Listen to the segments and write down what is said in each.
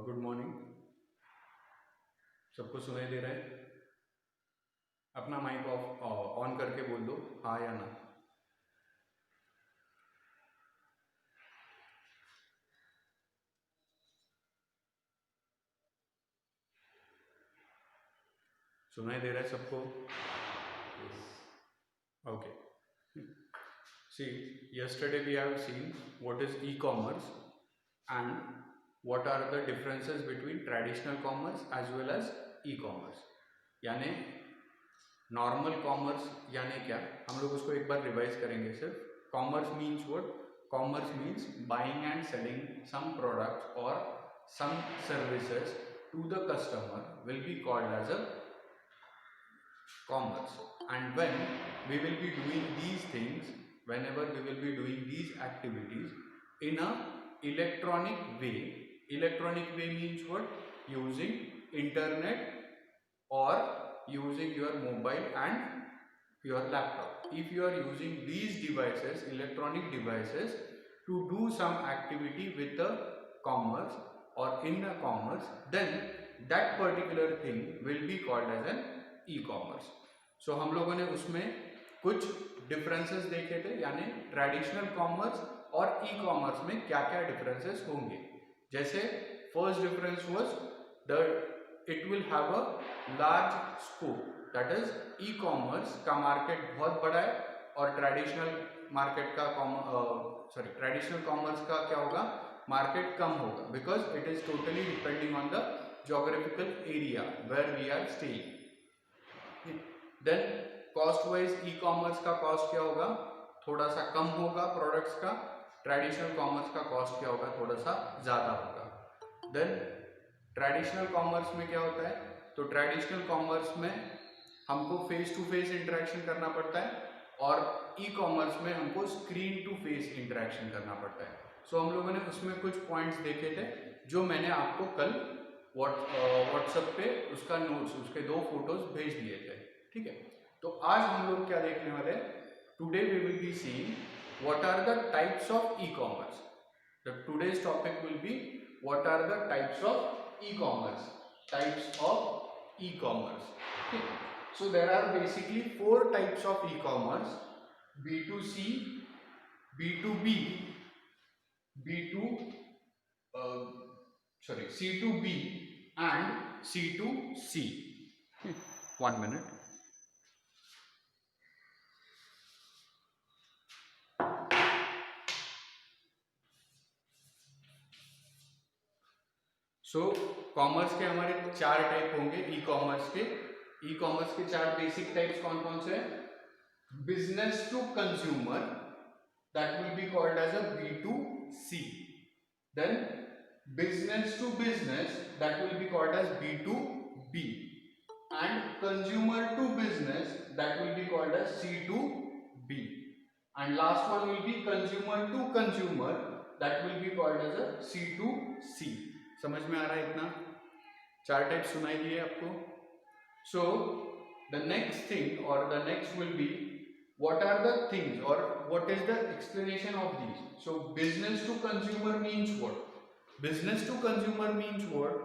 Good morning. सबको सुनाई दे रहा है? अपना माइक ऑफ ऑन करके बोल दो हाँ या ना। सुनाई दे रहा है सबको? Okay. See, yesterday we have seen what is e-commerce and what are the differences between traditional commerce as well as e-commerce। यानी नॉर्मल कॉमर्स यानी क्या, हम लोग उसको एक बार रिवाइज करेंगे। सिर्फ commerce means what? Commerce means buying and selling some products और some services to the customer will be called as a commerce. And when we will be doing these things, whenever we will be doing these activities in a electronic way means what? Using internet or using your mobile and your laptop. If you are using these devices, electronic devices, to do some activity with the commerce or in the commerce, then that particular thing will be called as an e-commerce. So हम लोगों ने उसमें कुछ differences देखे थे, यानी traditional commerce और e commerce में क्या क्या डिफरेंसेस होंगे। जैसे first difference was the it will have a large scope, that is e commerce का मार्केट बहुत बड़ा है और ट्रेडिशनल मार्केट का ट्रेडिशनल कॉमर्स का क्या होगा, मार्केट कम होगा, because it is totally depending on the geographical area where we are staying। Then cost wise e commerce का कॉस्ट क्या होगा, थोड़ा सा कम होगा प्रोडक्ट्स का। ट्रेडिशनल कॉमर्स का कॉस्ट क्या होगा, थोड़ा सा ज्यादा होगा। देन ट्रेडिशनल कॉमर्स में क्या होता है, तो ट्रेडिशनल कॉमर्स में हमको फेस टू फेस इंटरेक्शन करना पड़ता है और ई कॉमर्स में हमको स्क्रीन टू फेस इंटरेक्शन करना पड़ता है। सो हम लोगों ने उसमें कुछ पॉइंट्स देखे थे जो मैंने आपको कल व्हाट्सएप पे उसका नोट्स, उसके 2 फोटोज भेज दिए थे, ठीक है। तो आज हम लोग क्या देखने वाले हैं, today we will be seeing what are the types of e commerce. The today's topic will be what are the types of e commerce, types of e commerce, ठीक। So there are basically 4 types of e commerce: B2C, B2B, C2B and C2C। 1 minute। So commerce के हमारे 4 type होंगे e commerce के। E commerce के 4 basic types कौन कौन से हैं? Business to consumer, that will be called as a B2C। Then business to business, that will be called as B2B, and consumer to business, that will be called as C2B, and last one will be consumer to consumer, that will be called as a C2C। समझ में आ रहा है इतना? 4 type सुनाई दिए आपको। So the next thing or the next will be what are the things or what is the explanation of these। So business to consumer means what? Business to consumer means what?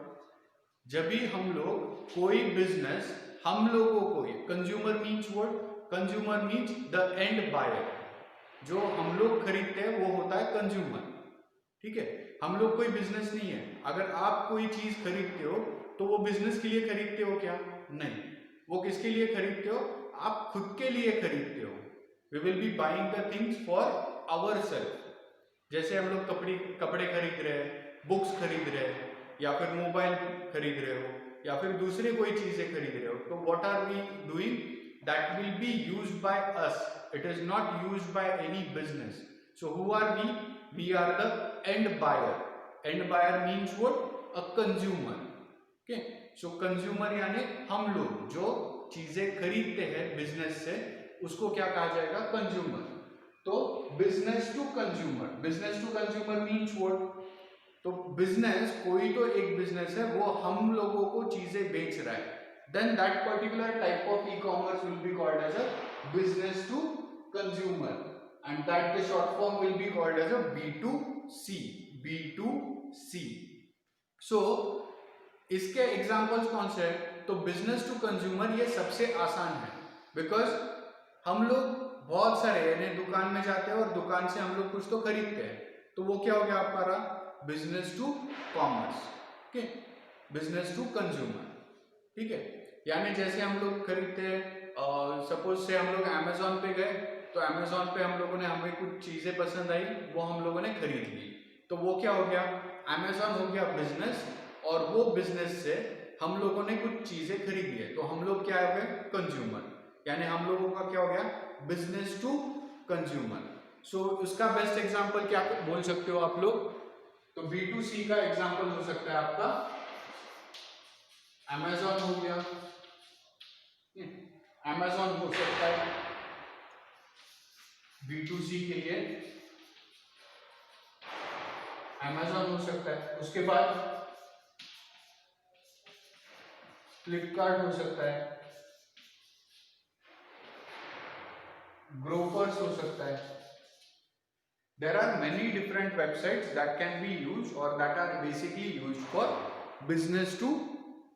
जब भी हम लोग कोई business हम लोगों को, consumer means what? Consumer means the end buyer. जो हम लोग खरीदते हैं वो होता है कंज्यूमर, ठीक है। हम लोग कोई बिजनेस नहीं है। अगर आप कोई चीज खरीदते हो तो वो बिजनेस के लिए खरीदते हो क्या? नहीं। वो किसके लिए खरीदते हो? आप खुद के लिए खरीदते हो। We will be buying the things for our self. जैसे हम लोग कपड़े खरीद रहे हैं, बुक्स खरीद रहे हैं, या फिर मोबाइल खरीद रहे हो, या फिर दूसरे कोई चीजें खरीद रहे हो, तो what are we doing? That will be used by us, it is not used by any business. So who are we? We are the end buyer. End buyer means what? A consumer, okay. So consumer यानी हम लोग जो चीजें खरीदते हैं business से, उसको क्या कहा जाएगा? कंज्यूमर। तो business to consumer means what? तो बिजनेस, कोई तो एक बिजनेस है वो हम लोगों को चीजें बेच रहा है, then that particular type of e-commerce will be called as a business to consumer, and that the short form will be called as a B2C। so इसके एग्जांपल्स कौन से हैं? तो बिजनेस टू कंज्यूमर ये सबसे आसान है, बिकॉज हम लोग बहुत सारे यानी दुकान में जाते हैं और दुकान से हम लोग कुछ तो खरीदते हैं, तो वो क्या हो गया आपका? बिजनेस टू कॉमर्स, ठीक है, बिजनेस टू कंज्यूमर, ठीक है। यानी जैसे हम लोग खरीदते हैं, सपोज से हम लोग अमेजोन पे गए, तो अमेजोन पे हम लोगों ने, हमें कुछ चीजें पसंद आई, वो हम लोगों ने खरीद ली, तो वो क्या हो गया? अमेजोन हो गया बिजनेस, और वो बिजनेस से हम लोगों ने कुछ चीजें खरीदी है, तो हम लोग क्या हो गए? कंज्यूमर। यानी हम लोगों का क्या हो गया? Business to consumer. सो उसका बेस्ट एग्जांपल क्या बोल सकते हो आप लोग? तो B2C का एग्जांपल हो सकता है आपका अमेजोन हो गया, अमेजोन हो सकता है B2C के लिए, अमेजोन हो सकता है। उसके बाद फ्लिपकार्ट हो सकता है, ग्रोफर्स हो सकता है। There are many different websites that can be used or that are basically used for business to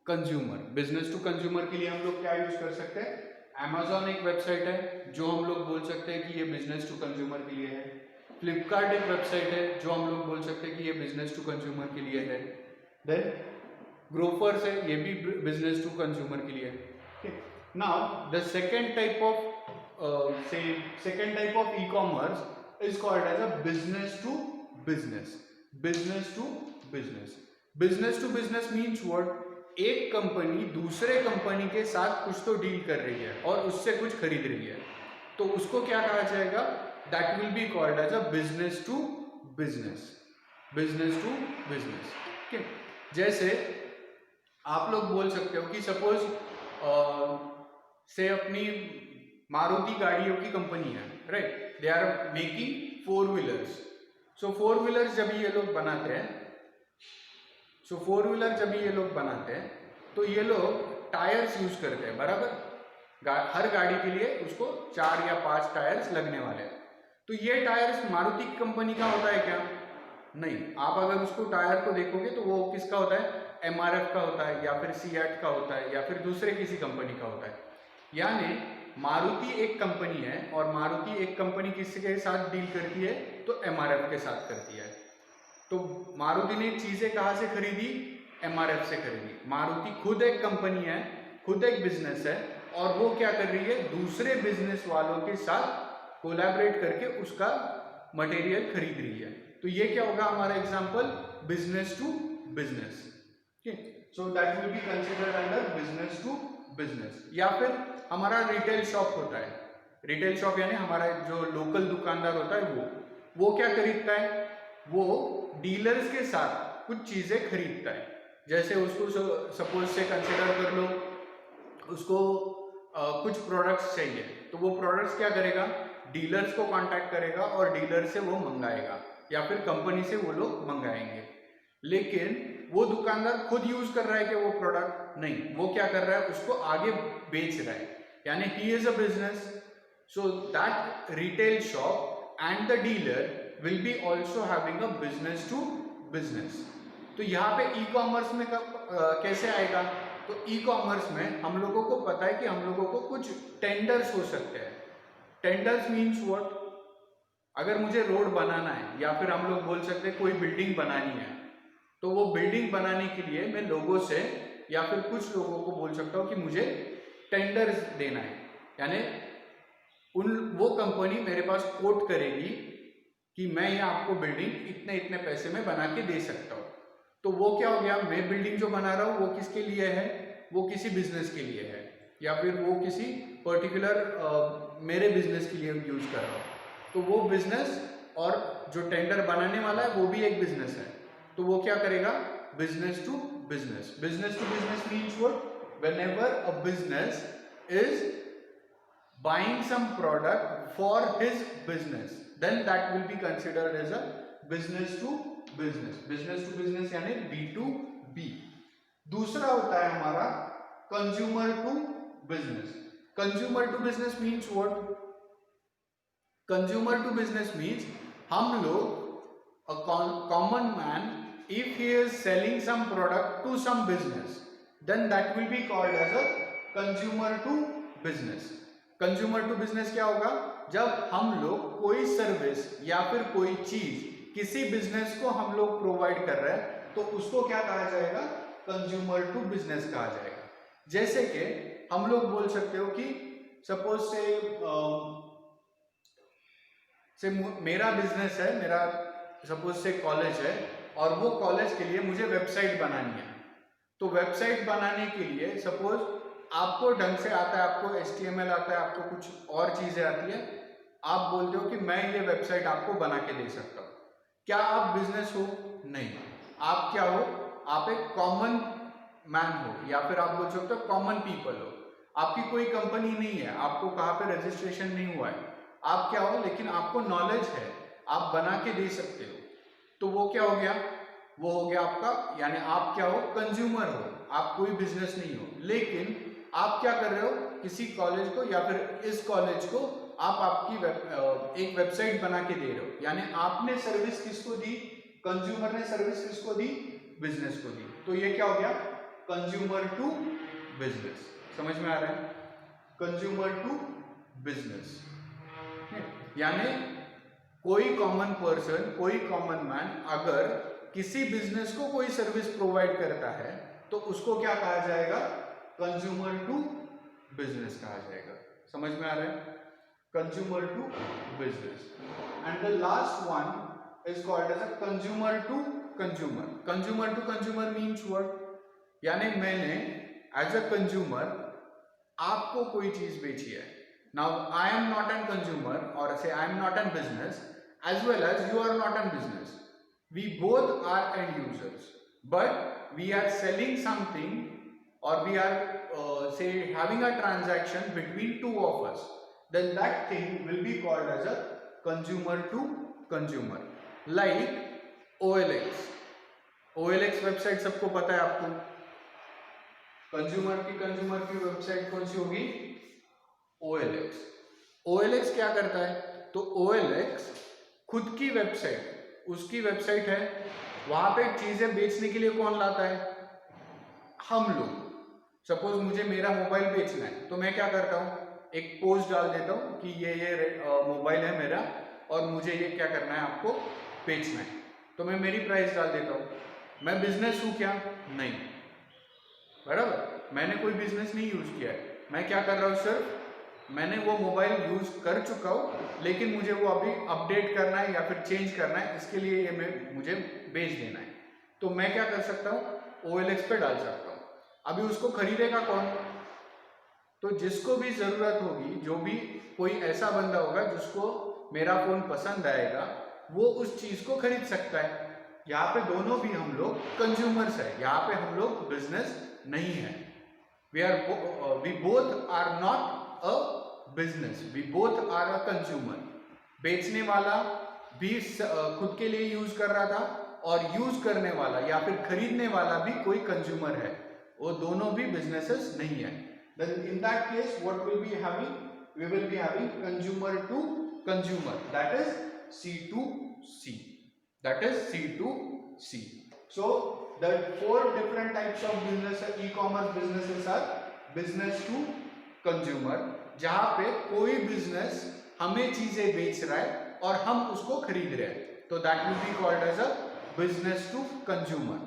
consumer। business to consumer के लिए हम लोग क्या यूज कर सकते हैं? Amazon एक वेबसाइट है जो हम लोग बोल सकते हैं कि ये बिजनेस टू कंज्यूमर के लिए है। फ्लिपकार्ट एक वेबसाइट है जो हम लोग बोल सकते हैं कि ये बिजनेस टू कंज्यूमर के लिए है। देन ग्रोफर्स है, ये भी बिजनेस टू कंज्यूमर के लिए है। Now the second type of ecommerce is called as a business to business। business to business, business to business means what? एक कंपनी दूसरे कंपनी के साथ कुछ तो डील कर रही है और उससे कुछ खरीद रही है, तो उसको क्या कहा जाएगा? that will be called as a business to business। business to business, ठीक है। जैसे आप लोग बोल सकते हो कि सपोज से अपनी मारुति गाड़ियों की कंपनी है, right? They are making 4 wheelers. So 4 wheelers जब ये लोग बनाते हैं, तो ये लोग टायर्स यूज करते हैं, बराबर? हर गाड़ी के लिए उसको 4 या 5 टायर्स लगने वाले हैं। तो ये टायर्स मारुति की कंपनी का होता है क्या? नहीं। आप अगर उसको टायर को देखोगे तो वो किसका होता है? MRF का होता है, या फिर सियाट का होता है, या फिर दूसरे किसी कंपनी का होता है। यानी मारुति एक कंपनी है, और मारुति एक कंपनी किसके साथ डील करती है? तो MRF के साथ करती है। तो मारुति ने चीजें कहां से खरीदी? MRF से खरीदी। मारुति खुद एक कंपनी है, खुद एक बिजनेस है, और वो क्या कर रही है? दूसरे बिजनेस वालों के साथ कोलैबोरेट करके उसका मटेरियल खरीद रही है। तो ये क्या होगा हमारा एग्जांपल? बिजनेस टू बिजनेस, ठीक है। So that will be considered under business to business. या फिर हमारा रिटेल शॉप होता है, रिटेल शॉप यानी हमारा जो लोकल दुकानदार होता है वो क्या खरीदता है? वो डीलर्स के साथ कुछ चीजें खरीदता है। जैसे उसको सपोज से कंसिडर कर लो, उसको कुछ प्रोडक्ट्स चाहिए, तो वो प्रोडक्ट्स क्या करेगा? डीलर्स को कांटेक्ट करेगा और डीलर से वो मंगाएगा, या फिर कंपनी से वो लोग मंगाएंगे। लेकिन वो दुकानदार खुद यूज कर रहा है कि वो प्रोडक्ट? नहीं। वो क्या कर रहा है? उसको आगे बेच रहा है, यानी he is a business. So that retail shop and the dealer will be also having a business to business. तो यहाँ पे ई कॉमर्स में कैसे आएगा? तो ई कॉमर्स में हम लोगों को पता है कि हम लोगों को कुछ टेंडर्स हो सकते हैं। Tenders means what? अगर मुझे रोड बनाना है, या फिर हम लोग बोल सकते हैं कोई बिल्डिंग बनानी है, तो वो बिल्डिंग बनाने के लिए मैं लोगों से या फिर कुछ लोगों को बोल सकता हूँ कि मुझे टेंडर्स देना है। यानी वो कंपनी मेरे पास कोट करेगी कि मैं ये आपको बिल्डिंग इतने इतने पैसे में बना के दे सकता हूँ। तो वो क्या हो गया? मैं बिल्डिंग जो बना रहा हूँ वो किसके लिए है? वो किसी बिजनेस के लिए है, या फिर वो किसी पर्टिकुलर मेरे बिजनेस के लिए यूज कर रहा हूँ। तो वो बिजनेस और जो टेंडर बनाने वाला है वो भी एक बिजनेस है, तो वो क्या करेगा? Business to business. Business to business means what? Whenever a business is buying some product for his business, then that will be considered as a business to business. Business to business यानी B2B. दूसरा होता है हमारा consumer to business. Consumer to business means what? Consumer to business means हम लोग a common man, if he is selling some product to some business, then that will be called as a consumer to business. Consumer to business क्या होगा? जब हम लोग कोई service या फिर कोई चीज किसी बिजनेस को हम लोग प्रोवाइड कर रहे हैं, तो उसको क्या कहा जाएगा? कंज्यूमर टू बिजनेस कहा जाएगा. जैसे कि हम लोग बोल सकते हो कि सपोज से मेरा बिजनेस है, मेरा सपोज से कॉलेज है, और वो कॉलेज के लिए मुझे वेबसाइट बनानी है. तो वेबसाइट बनाने के लिए सपोज आपको ढंग से आता है, आपको HTML आता है, आपको कुछ और चीजें आती है, आप बोलते हो कि मैं ये वेबसाइट आपको बना के दे सकता हूँ. क्या आप बिजनेस हो? नहीं. आप क्या हो? आप एक कॉमन मैन हो, या फिर आप बोल सकते हो कॉमन पीपल हो. आपकी कोई कंपनी नहीं है, आपको कहाँ पे रजिस्ट्रेशन नहीं हुआ है, आप क्या हो? लेकिन आपको नॉलेज है, आप बना के दे सकते हो. तो वो क्या हो गया? वो हो गया आपका, यानी आप क्या हो? कंज्यूमर हो. आप कोई बिजनेस नहीं हो, लेकिन आप क्या कर रहे हो? किसी कॉलेज को या फिर इस कॉलेज को आप आपकी एक वेबसाइट बना के दे रहे हो. यानी आपने सर्विस किसको दी? कंज्यूमर ने सर्विस किसको दी? बिजनेस को दी. तो ये क्या हो गया? Consumer to business. समझ में आ रहा है? कंज्यूमर टू बिजनेस यानी कोई कॉमन पर्सन, कोई कॉमन मैन अगर किसी बिजनेस को कोई सर्विस प्रोवाइड करता है, तो उसको क्या कहा जाएगा? कंज्यूमर टू बिजनेस कहा जाएगा. समझ में आ रहा है? Consumer to business. And the last one is called as a consumer to consumer. Consumer to consumer means what? यानी मैंने एज अ कंज्यूमर आपको कोई चीज बेची है. Now I am not a consumer, or say I am not a business, as well as you are not a business. We both are end users, but we are selling something, or we are say having a transaction between two of us. Then that thing will be called as a consumer to consumer. Like OLX. OLX website सबको पता है आपको. Consumer की website कौन सी होगी? OLX. OLX क्या करता है? तो OLX खुद की वेबसाइट, उसकी वेबसाइट है, वहां पे चीजें बेचने के लिए कौन लाता है? हम लोग. सपोज मुझे मेरा मोबाइल बेचना है, तो मैं क्या करता हूँ? एक पोस्ट डाल देता हूँ कि ये मोबाइल है मेरा, और मुझे ये क्या करना है, आपको बेचना है. तो मैं मेरी प्राइस डाल देता हूँ. मैं बिजनेस हूँ क्या? नहीं. बराबर. मैंने कोई बिजनेस नहीं यूज किया है. मैं क्या कर रहा हूँ? सिर्फ मैंने वो मोबाइल यूज कर चुका हूँ, लेकिन मुझे वो अभी अपडेट करना है या फिर चेंज करना है, इसके लिए ये मुझे बेच देना है. तो मैं क्या कर सकता हूँ? OLX पे डाल सकता हूँ. अभी उसको खरीदेगा कौन? तो जिसको भी जरूरत होगी, जो भी कोई ऐसा बंदा होगा जिसको मेरा फोन पसंद आएगा, वो उस चीज को खरीद सकता है. यहाँ पे दोनों भी हम लोग कंज्यूमर्स है, यहाँ पे हम लोग बिजनेस नहीं है. we both are not a business, we both are a consumer. बेचने वाला भी खुद के लिए यूज कर रहा था, और यूज करने वाला या फिर खरीदने वाला भी कोई कंज्यूमर है. वो दोनों भी बिजनेसेस नहीं है. Then in that case what will be having? We will be having consumer to consumer, that is C2C. That is C2C. So the four different types of business, e-commerce businesses are business to consumer, जहां पे कोई business हमें चीजें बेच रहा है और हम उसको खरीद रहे हैं, तो that will be called as a business to consumer.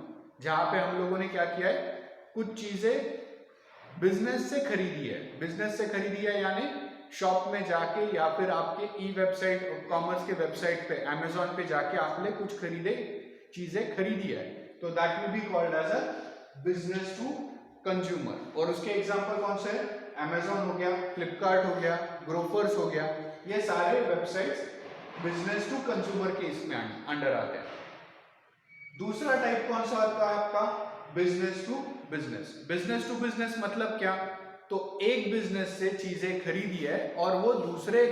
जहां पे हम लोगों ने क्या किया है? कुछ चीजें बिजनेस से खरीदी है. बिजनेस से खरीदी है यानी शॉप में जाके या फिर आपके ई वेबसाइट, कॉमर्स के वेबसाइट पे, अमेजोन पे जाके आपने कुछ खरीदे, चीजें खरीदी है, तो that will be called as a business to consumer. और उसके एग्जांपल कौन से हैं? अमेजोन हो गया, फ्लिपकार्ट हो गया, ग्रोफर्स हो गया. ये सारे वेबसाइट्स बिजनेस टू कंज्यूमर के इसमें अंडर आते हैं. दूसरा टाइप कौन सा आता है आपका? Business to business. Business to business मतलब क्या? तो एक बिजनेस से चीजें खरीदी है और वो दूसरे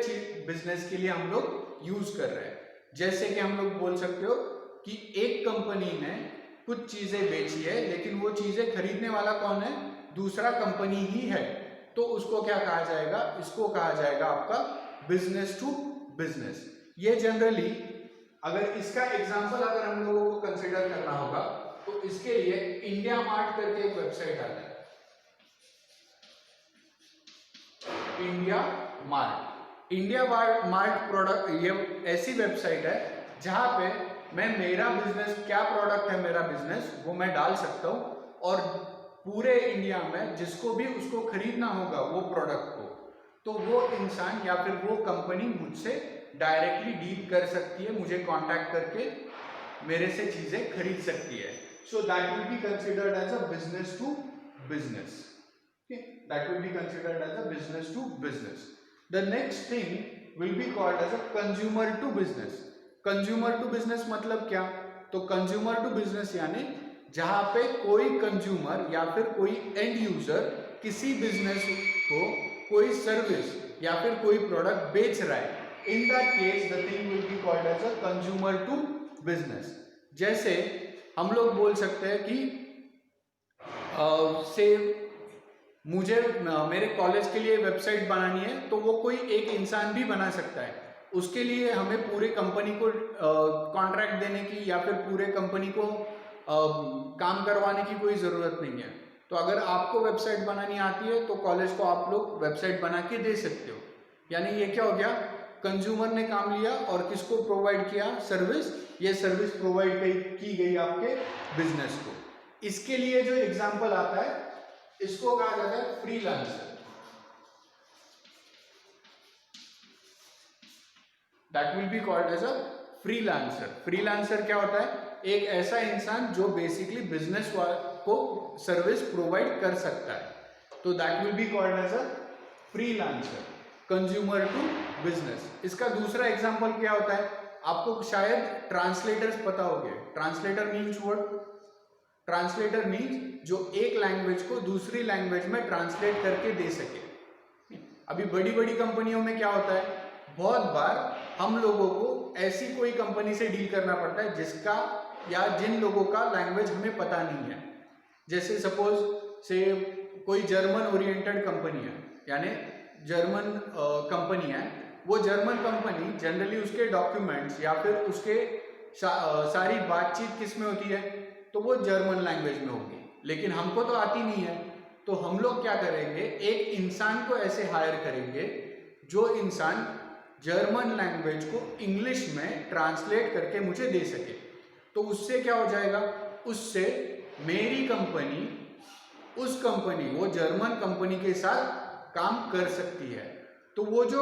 बिजनेस के लिए हम लोग यूज कर रहे हैं। जैसे कि हम लोग बोल सकते हो कि एक कंपनी ने कुछ चीजें बेची है, लेकिन वो चीजें खरीदने वाला कौन है? दूसरा कंपनी ही है। तो उसको क्या कहा जाएगा? इसको कहा जाएगा आपका बिजनेस टू बिजनेस। ये जनरली अगर इसका एग्जांपल अगर हम लोगों को कंसीडर करना होगा तो इसके लिए इंडिया मार्ट करके एक वेबसाइट आता है, India mart. India mart product, ये ऐसी वेबसाइट है जहां पे मैं मेरा बिजनेस, क्या प्रोडक्ट है मेरा बिजनेस, वो मैं डाल सकता हूं और पूरे इंडिया में जिसको भी उसको खरीदना होगा वो प्रोडक्ट को, तो वो इंसान या फिर वो कंपनी मुझसे डायरेक्टली डील कर सकती है, मुझे कांटेक्ट करके मेरे से चीजें खरीद सकती है। So that will be considered as a business to business. That will be considered as a business to business. The next thing will be called as a consumer to business. Consumer to business मतलब क्या? तो consumer to business यानी जहां पे कोई consumer या फिर कोई एंड यूजर किसी बिजनेस को कोई सर्विस या फिर कोई प्रोडक्ट बेच रहा है, in that case the thing will be called as a consumer to business. जैसे हम लोग बोल सकते हैं कि से मुझे मेरे कॉलेज के लिए वेबसाइट बनानी है, तो वो कोई एक इंसान भी बना सकता है। उसके लिए हमें पूरे कंपनी को कॉन्ट्रैक्ट देने की या फिर पूरे कंपनी को काम करवाने की कोई ज़रूरत नहीं है। तो अगर आपको वेबसाइट बनानी आती है तो कॉलेज को आप लोग वेबसाइट बना के दे सकते हो। यानी ये क्या हो गया? कंज्यूमर ने काम लिया और किसको प्रोवाइड किया? सर्विस। ये सर्विस प्रोवाइड की गई आपके बिजनेस को। इसके लिए जो एग्जाम्पल आता है इसको कहा जाता है freelancer. That will be called as a freelancer. Freelancer क्या होता है? एक ऐसा इंसान जो बेसिकली बिजनेस को सर्विस प्रोवाइड कर सकता है, तो that will be called as a freelancer. Consumer to business. इसका दूसरा एग्जांपल क्या होता है? आपको शायद ट्रांसलेटर्स पता होंगे। Translator means what? Translator means जो एक लैंग्वेज को दूसरी लैंग्वेज में ट्रांसलेट करके दे सके। अभी बड़ी बड़ी कंपनियों में क्या होता है? बहुत बार हम लोगों को ऐसी कोई कंपनी से डील करना पड़ता है जिसका या जिन लोगों का लैंग्वेज हमें पता नहीं है। जैसे सपोज से कोई जर्मन ओरिएंटेड कंपनी है, यानी जर्मन कंपनी है, वो जर्मन कंपनी जनरली उसके डॉक्यूमेंट्स या फिर उसके सारी बातचीत किस में होती है? तो वो जर्मन लैंग्वेज में होगी, लेकिन हमको तो आती नहीं है। तो हम लोग क्या करेंगे? एक इंसान को ऐसे हायर करेंगे जो इंसान जर्मन लैंग्वेज को इंग्लिश में ट्रांसलेट करके मुझे दे सके। तो उससे क्या हो जाएगा? उससे मेरी कंपनी उस कंपनी, वो जर्मन कंपनी के साथ काम कर सकती है। तो वो जो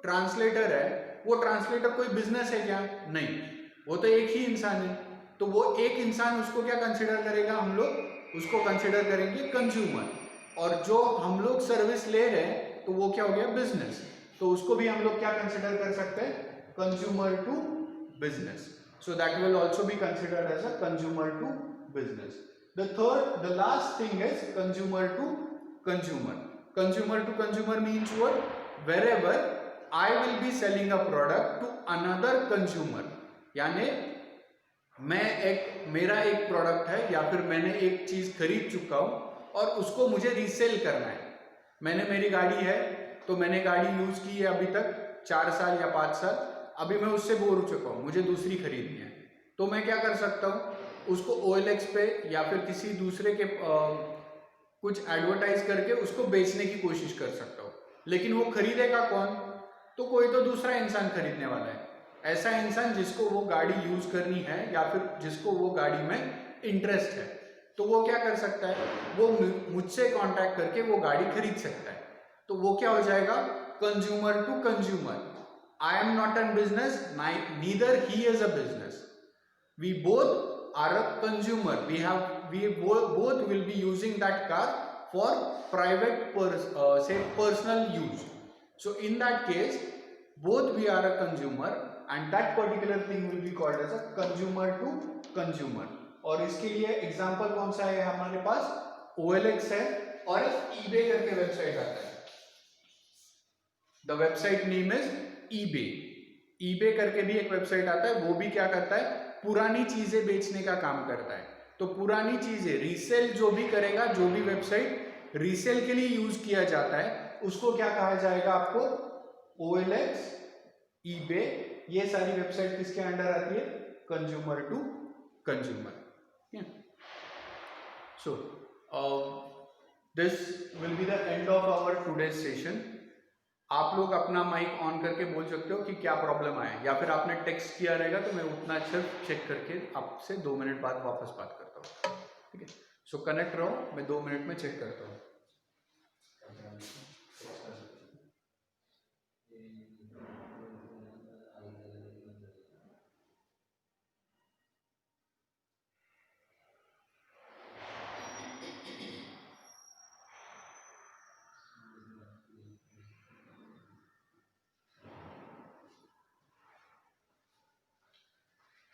ट्रांसलेटर है, वो ट्रांसलेटर कोई बिजनेस है क्या? नहीं, वो तो एक ही इंसान है। तो वो एक इंसान, उसको क्या कंसिडर करेगा? हम लोग उसको कंसिडर करेंगे कंज्यूमर। और जो हम लोग सर्विस ले रहे हैं तो वो क्या हो गया? बिजनेस। तो उसको भी हम लोग क्या कंसिडर कर सकते हैं? Consumer to business. So that will also be considered as a consumer to business. The last thing is consumer to consumer. Consumer to consumer means what? Wherever I will be selling a product to another consumer. यानी मेरा एक product है या फिर मैंने एक चीज खरीद चुका हूं और उसको मुझे रीसेल करना है। मैंने, मेरी गाड़ी है तो मैंने गाड़ी यूज की है अभी तक 4 साल या 5 साल, अभी मैं उससे बोर हो चुका हूं, मुझे दूसरी खरीदनी है। तो मैं क्या कर सकता हूं? उसको OLX पे या फिर किसी दूसरे के कुछ एडवर्टाइज करके उसको बेचने की कोशिश कर सकता हूँ। लेकिन वो खरीदेगा कौन? तो कोई तो दूसरा इंसान खरीदने वाला है, ऐसा इंसान जिसको वो गाड़ी यूज करनी है या फिर जिसको वो गाड़ी में इंटरेस्ट है। तो वो क्या कर सकता है? वो मुझसे कांटेक्ट करके वो गाड़ी खरीद सकता है। तो वो क्या हो जाएगा? Consumer to consumer. I am not an business, neither he is a business. We both are a consumer. We both will be using that car for private personal use. So in that case, both we are a consumer, and that particular thing will be called as a consumer to consumer. और इसके लिए example कौन सा है हमारे पास, OLX है और eBay करके वेबसाइट आता है। The website name is eBay। eBay करके भी एक वेबसाइट आता है, वो भी क्या करता है, पुरानी चीजें बेचने का काम करता है। तो पुरानी चीजें रीसेल जो भी करेगा, जो भी वेबसाइट रीसेल के लिए यूज किया जाता है उसको क्या कहा जाएगा आपको, OLX, eBay। ये सारी वेबसाइट किसके अंडर आती है, consumer to consumer. So this will be the end of our today's session. आप लोग अपना माइक ऑन करके बोल सकते हो कि क्या प्रॉब्लम आया, या फिर आपने टेक्स्ट किया रहेगा तो मैं उतना सिर्फ चेक करके आपसे 2 मिनट बाद वापस बात करता हूँ, ठीक है। सो कनेक्ट रहो, मैं 2 मिनट में चेक करता हूँ।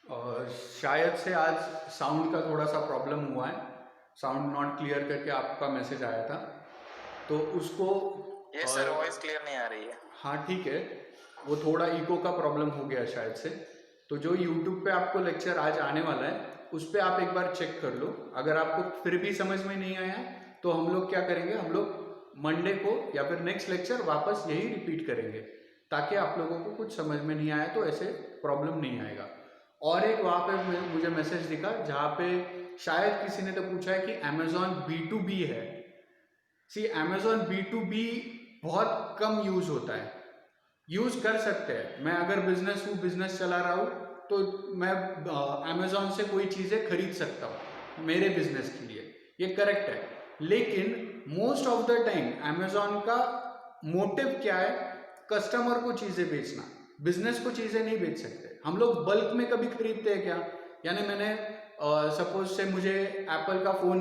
और शायद से आज साउंड का थोड़ा सा प्रॉब्लम हुआ है, साउंड नॉट क्लियर करके आपका मैसेज आया था, तो उसको ये सर वॉइस क्लियर नहीं आ रही है। हाँ ठीक है, वो थोड़ा इको का प्रॉब्लम हो गया शायद से। तो जो यूट्यूब पे आपको लेक्चर आज आने वाला है उस पर आप एक बार चेक कर लो। अगर आपको फिर भी समझ में नहीं आया तो हम लोग क्या करेंगे, हम लोग मंडे को या फिर नेक्स्ट लेक्चर वापस यही रिपीट करेंगे, ताकि आप लोगों को कुछ समझ में नहीं आया तो ऐसे प्रॉब्लम नहीं आएगा। और एक वहाँ पे मुझे मैसेज दिखा जहाँ पे शायद किसी ने तो पूछा है कि अमेजॉन B2B है। सी अमेजॉन B2B बहुत कम यूज होता है, यूज कर सकते हैं। मैं अगर बिजनेस चला रहा हूँ तो मैं अमेजॉन से कोई चीज़ें खरीद सकता हूँ मेरे बिजनेस के लिए, ये करेक्ट है। लेकिन most of the time Amazon का मोटिव क्या है, कस्टमर को चीज़ें बेचना, बिजनेस को चीज़ें नहीं बेच सकते। हम लोग बल्क में कभी खरीदते हैं क्या, यानी मैंने सपोज से मुझे एप्पल का फ़ोन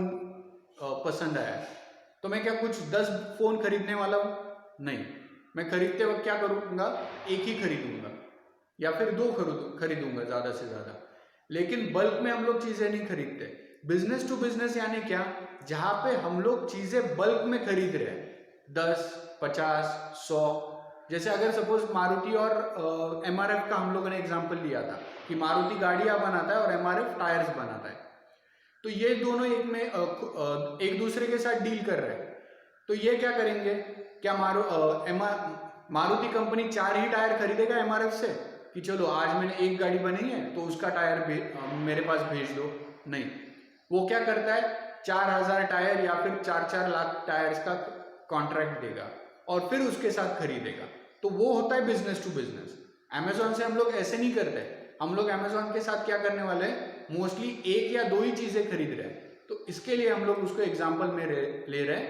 पसंद आया तो मैं क्या कुछ 10 फ़ोन खरीदने वाला हूँ, नहीं। मैं खरीदते वक्त क्या करूँगा, एक ही खरीदूंगा या फिर 2 खरीदूंगा ज़्यादा से ज़्यादा। लेकिन बल्क में हम लोग चीज़ें नहीं खरीदते। बिजनेस टू बिजनेस यानी क्या, जहाँ पे हम लोग चीज़ें बल्क में खरीद रहे हैं, 10, 50, 100। जैसे अगर सपोज मारुति और MRF का हम लोगों ने एग्जाम्पल लिया था कि मारुति गाड़ियाँ बनाता है और MRF टायर्स बनाता है, तो ये दोनों एक दूसरे के साथ डील कर रहे हैं। तो ये क्या करेंगे, क्या मारुति कंपनी 4 ही टायर खरीदेगा MRF से कि चलो आज मैंने एक गाड़ी बनी है तो उसका टायर मेरे पास भेज दो, नहीं। वो क्या करता है, 4000 टायर या फिर 4-4 लाख टायर्स का कॉन्ट्रैक्ट देगा और फिर उसके साथ खरीदेगा। तो वो होता है बिजनेस टू बिजनेस। अमेजोन से हम लोग ऐसे नहीं करते। हम लोग अमेजोन के साथ क्या करने वाले हैं, मोस्टली 1 या 2 ही चीजें खरीद रहे हैं। तो इसके लिए हम लोग उसको एग्जाम्पल में ले रहे हैं,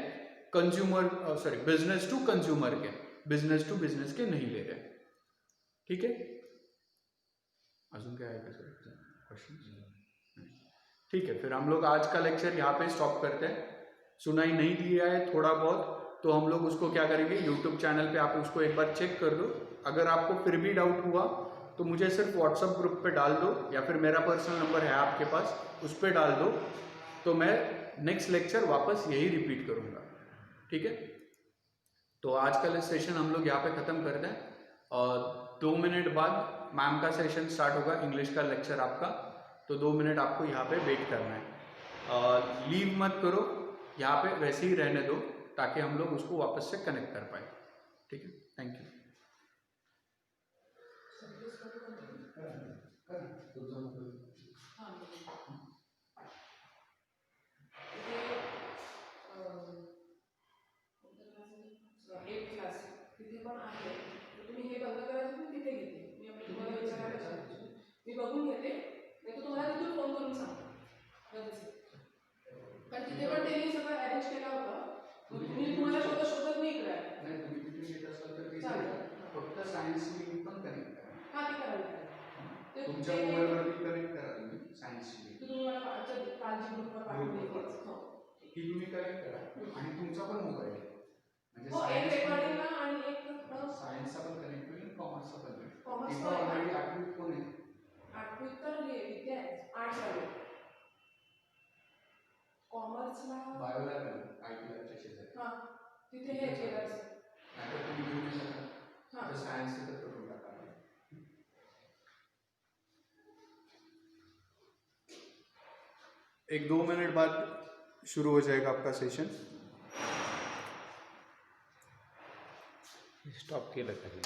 consumer sorry business to consumer के, बिजनेस टू बिजनेस के नहीं ले रहे। ठीक है, अजून क्या है क्वेश्चन? ठीक है, फिर हम लोग आज का लेक्चर यहाँ पे स्टॉप करते हैं। सुनाई नहीं दिया है थोड़ा बहुत तो हम लोग उसको क्या करेंगे, यूट्यूब चैनल पे आप उसको एक बार चेक कर लो। अगर आपको फिर भी डाउट हुआ तो मुझे सिर्फ व्हाट्सएप ग्रुप पे डाल दो या फिर मेरा पर्सनल नंबर है आपके पास, उस पर डाल दो, तो मैं नेक्स्ट लेक्चर वापस यही रिपीट करूँगा। ठीक है, तो आज का सेशन हम लोग यहाँ पे ख़त्म कर दें और 2 मिनट बाद मैम का सेशन स्टार्ट होगा, इंग्लिश का लेक्चर आपका। तो 2 मिनट आपको यहाँ पे वेट करना है, लीव मत करो, यहाँ पे वैसे ही रहने दो ताकि हम लोग उसको वापस से कनेक्ट कर पाए। ठीक है, थैंक यू। तिथे पण आहे, तुम्ही हे बंद करायचं मी तिथे घेते, मी आपलं तुम्हाला विचारायला सांगते, मी बघून घेते, नाही तर तुम्हाला तिथून फोन करून सांगते लगेच. कारण तिथे पण त्यांनी सगळं अरेंज केला होता, तुम्ही तुम्हाला शोधत शोधत नाही इकडे आले. नाही, तुम्ही तिथून येत असाल तर ते चालेल. फक्त सायन्स लिंक पण कनेक्ट करा. हां, ते करायला ते तुमच्या मोबाईलवरती कनेक्ट करा तुम्ही सायन्स लिंक. तुम्ही मला कालची ग्रुपवर पाठवून देते. हो, ती तुम्ही कनेक्ट करा आणि तुमचा पण मोबाईल आहे म्हणजे हो, एक रेकॉर्डिंगला आणि एक सायन्सचा पण कनेक्ट होईल, कॉमर्सचा पण कनेक्ट. कॉमर्स इथं ऑलरेडी 8वीत कोण आहे? 8वीत तर हे विद्या आहे, आर्ट्स वाले. कॉमर्सला बायोलॅब आहे IT लॅबच्या शेजारी. हां तिथे हे केलं आता तुम्ही घेऊ नाही शकत. हां तर सायन्स तिथं करून टाका. एक 2 मिनट बाद शुरू हो जाएगा आपका सेशन. स्टॉप केलं काही